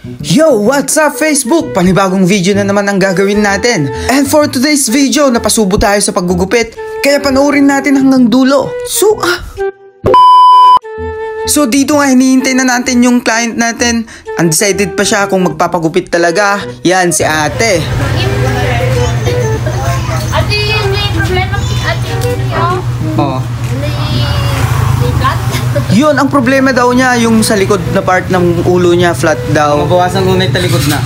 Yo, what's up Facebook? Panibagong video na naman ang gagawin natin. And for today's video, napasubo tayo sa paggugupit. Kaya panoorin natin hanggang dulo. So dito nga hinihintay na natin yung client natin. Undecided pa siya kung magpapagupit talaga. Yan si ate. Ate, may problema si ate niyo. Oh. Yun, ang problema daw niya, yung sa likod na part ng ulo niya, flat daw. Mabawasan muna yung talikod na.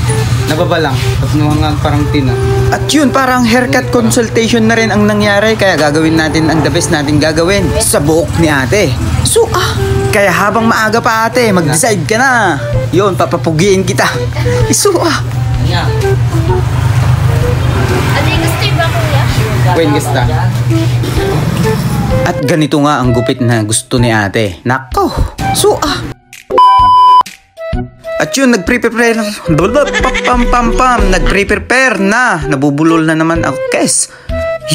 Nababa lang. Tapos nungangag parang tina. At yun, parang haircut consultation na rin ang nangyari. Kaya gagawin natin ang the best natin gagawin sa buhok ni ate. Kaya habang maaga pa ate, mag-decide ka na. Yun, papapugiin kita. Yeah. Ate, gusto ba kuya? When gasta. At ganito nga ang gupit na gusto ni ate. Nako! At yun, nagpre-prepare na. Nabubulol na naman ang kes.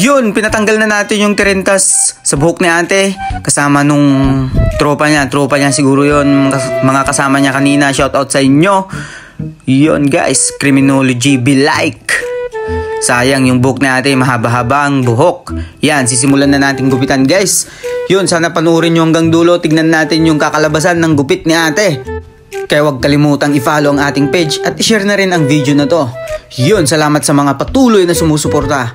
Yun, pinatanggal na natin yung tirentas sa buhok ni ate. Kasama nung tropa niya siguro yun. Mga kasama niya kanina. Shoutout sa inyo. Yun guys, criminology be like. Sayang yung buhok ni ate, mahaba-haba ang buhok. Yan, sisimulan na natin gupitan guys. Yun, sana panoorin nyo hanggang dulo. Tignan natin yung kakalabasan ng gupit ni ate. Kaya huwag kalimutang i-follow ang ating page at i-share na rin ang video na to. Yun, salamat sa mga patuloy na sumusuporta.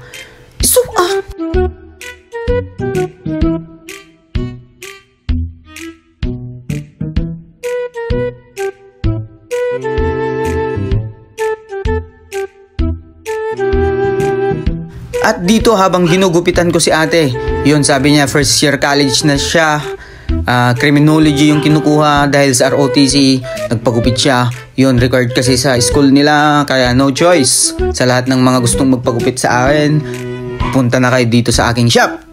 At dito habang ginugupitan ko si ate, yun sabi niya first year college na siya. Criminology yung kinukuha dahil sa ROTC, nagpagupit siya. Yun, required kasi sa school nila, kaya no choice. Sa lahat ng mga gustong magpagupit sa akin, punta na kayo dito sa aking shop.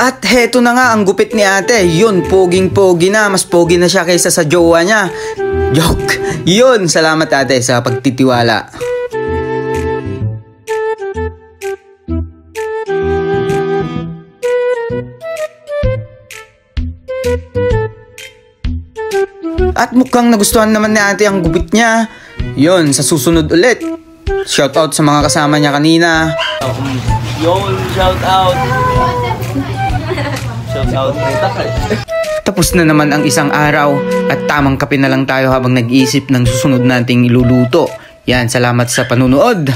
At heto na nga ang gupit ni ate. Yun, poging-pogi na. Mas pogi na siya kaysa sa jowa niya. Joke. Yun, salamat ate sa pagtitiwala. At mukhang nagustuhan naman ni ate ang gupit niya. Yun, sa susunod ulit. Shoutout sa mga kasama niya kanina. Yun, shoutout. Shoutout. Tapos na naman ang isang araw at tamang kape na lang tayo habang nag-iisip ng susunod nating iluluto. Yan, salamat sa panunood.